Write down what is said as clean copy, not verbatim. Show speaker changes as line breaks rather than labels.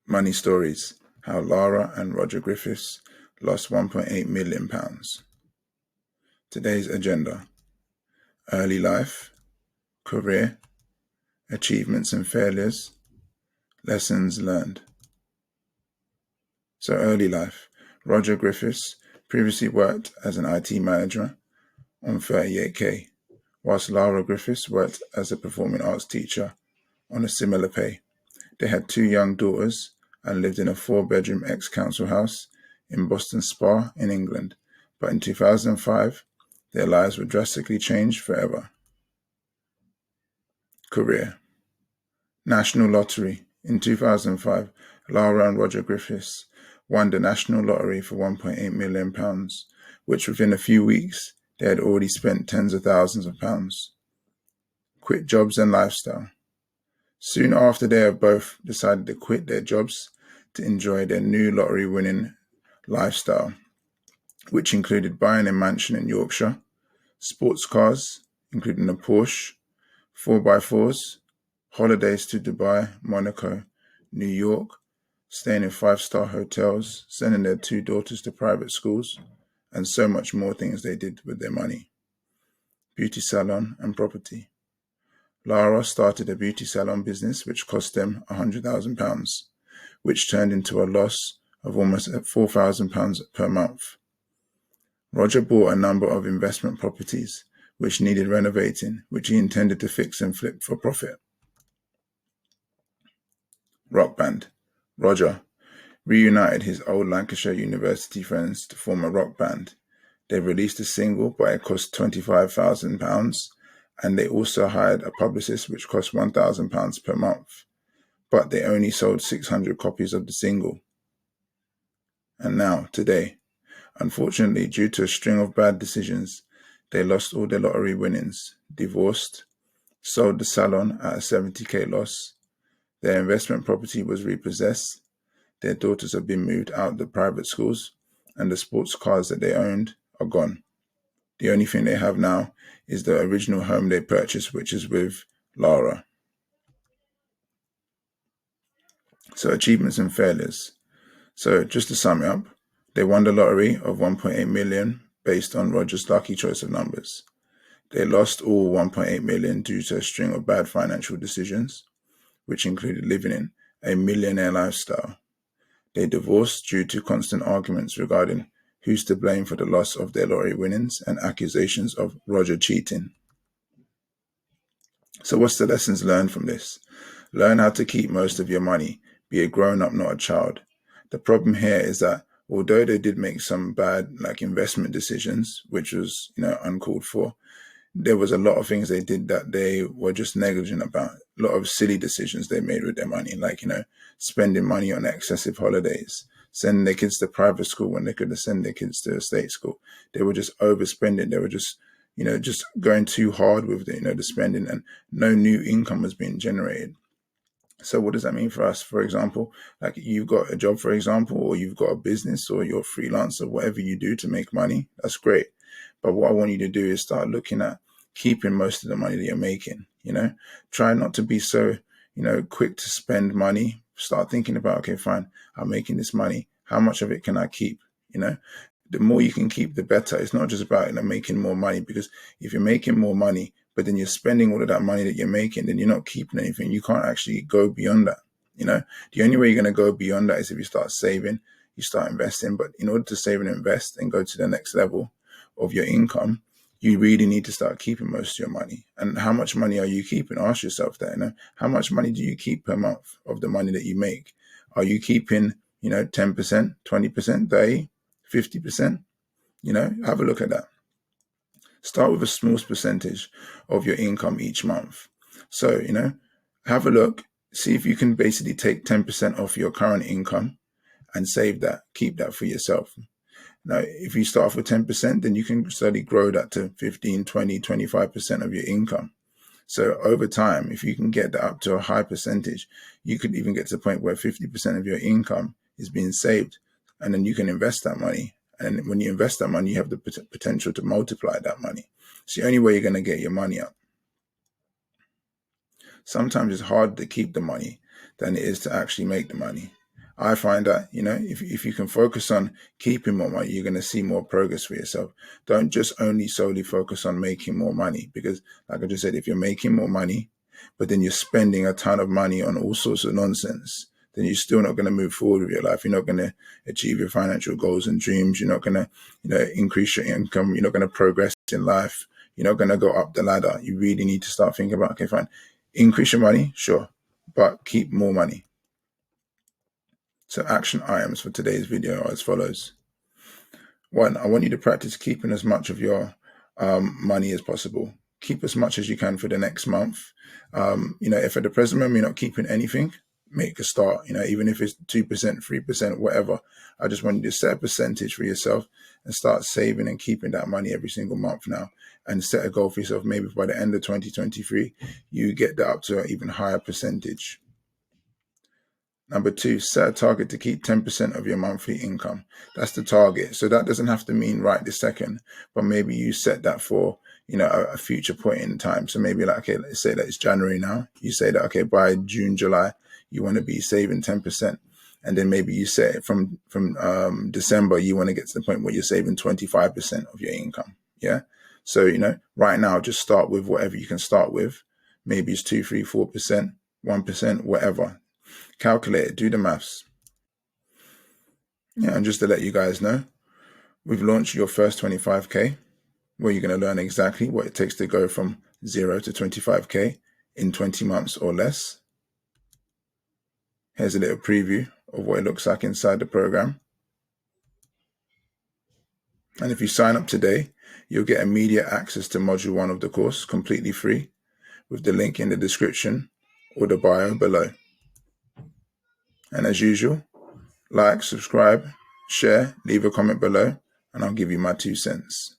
Money Stories: How Lara and Roger Griffiths Lost £1.8 million. Today's agenda: early life, career, achievements and failures, lessons learned. So early life. Roger Griffiths previously worked as an IT manager on 38k, whilst Lara Griffiths worked as a performing arts teacher on a similar pay. They had 2 young daughters and lived in a 4-bedroom ex-council house in Boston Spa in England. But in 2005, their lives were drastically changed forever. Career. National Lottery. In 2005, Lara and Roger Griffiths won the National Lottery for £1.8 million, which within a few weeks, they had already spent tens of thousands of pounds. Quit jobs and lifestyle. Soon after, they have both decided to quit their jobs to enjoy their new lottery-winning lifestyle, which included buying a mansion in Yorkshire, sports cars, including a Porsche, 4x4s, holidays to Dubai, Monaco, New York, staying in 5-star hotels, sending their 2 daughters to private schools, and so much more things they did with their money. Beauty salon and property. Lara started a beauty salon business which cost them £100,000, which turned into a loss of almost £4,000 per month. Roger bought a number of investment properties which needed renovating, which he intended to fix and flip for profit. Rock band. Roger reunited his old Lancashire University friends to form a rock band. They released a single, but it cost £25,000, and they also hired a publicist, which cost £1,000 per month. But they only sold 600 copies of the single. And now, today, unfortunately, due to a string of bad decisions, they lost all their lottery winnings, divorced, sold the salon at a 70k loss. Their investment property was repossessed. Their daughters have been moved out of the private schools, and the sports cars that they owned are gone. The only thing they have now is the original home they purchased, which is with Lara. So achievements and failures. So just to sum it up, they won the lottery of 1.8 million based on Roger's lucky choice of numbers. They lost all 1.8 million due to a string of bad financial decisions, which included living in a millionaire lifestyle. They divorced due to constant arguments regarding who's to blame for the loss of their lottery winnings and accusations of Roger cheating. So what's the lessons learned from this? Learn how to keep most of your money. Be a grown-up, not a child. The problem here is that although they did make some bad investment decisions, which was uncalled for, there was a lot of things they did that they were just negligent about. A lot of silly decisions they made with their money, spending money on excessive holidays, sending their kids to private school when they could have sent their kids to a state school. They were just overspending. They were just going too hard with the spending, and no new income was being generated. So what does that mean for us? For example, you've got a job, for example, or you've got a business, or you're a freelancer, whatever you do to make money, that's great. But what I want you to do is start looking at keeping most of the money that you're making. Try not to be so, quick to spend money. Start thinking about, okay, fine, I'm making this money. How much of it can I keep? The more you can keep, the better. It's not just about making more money, because if you're making more money, but then you're spending all of that money that you're making, then you're not keeping anything. You can't actually go beyond that. The only way you're going to go beyond that is if you start saving, you start investing. But in order to save and invest and go to the next level of your income, you really need to start keeping most of your money. And how much money are you keeping? Ask yourself that. How much money do you keep per month of the money that you make? Are you keeping 10%, 20%, 30%, 50%? Have a look at that. Start with a small percentage of your income each month. So, have a look, see if you can basically take 10% off your current income and save that, keep that for yourself. Now, if you start off with 10%, then you can slowly grow that to 15, 20, 25% of your income. So over time, if you can get that up to a high percentage, you could even get to the point where 50% of your income is being saved, and then you can invest that money. And when you invest that money, you have the potential to multiply that money. It's the only way you're going to get your money up. Sometimes it's harder to keep the money than it is to actually make the money. I find that, if you can focus on keeping more money, you're going to see more progress for yourself. Don't just only solely focus on making more money, because like I just said, if you're making more money, but then you're spending a ton of money on all sorts of nonsense, then you're still not going to move forward with your life. You're not going to achieve your financial goals and dreams. You're not going to, increase your income. You're not going to progress in life. You're not going to go up the ladder. You really need to start thinking about, okay, fine, increase your money, sure, but keep more money. So action items for today's video are as follows. 1, I want you to practice keeping as much of your money as possible. Keep as much as you can for the next month. If at the present moment you're not keeping anything, make a start, even if it's 2%, 3%, whatever. I just want you to set a percentage for yourself and start saving and keeping that money every single month now, and set a goal for yourself. Maybe by the end of 2023, you get that up to an even higher percentage. Number 2, set a target to keep 10% of your monthly income. That's the target. So that doesn't have to mean right this second, but maybe you set that for, a future point in time. So maybe like, okay, let's say that it's January now. You say that, okay, by June, July, you want to be saving 10%. And then maybe you set it from December, you want to get to the point where you're saving 25% of your income. Yeah. So, right now, just start with whatever you can start with. Maybe it's 2, 3, 4%, 1%, whatever. Calculate it, do the maths. Yeah, and just to let you guys know, we've launched your first 25K, where you're going to learn exactly what it takes to go from 0 to 25K in 20 months or less. Here's a little preview of what it looks like inside the program. And if you sign up today, you'll get immediate access to module 1 of the course, completely free, with the link in the description or the bio below. And as usual, like, subscribe, share, leave a comment below, and I'll give you my 2 cents.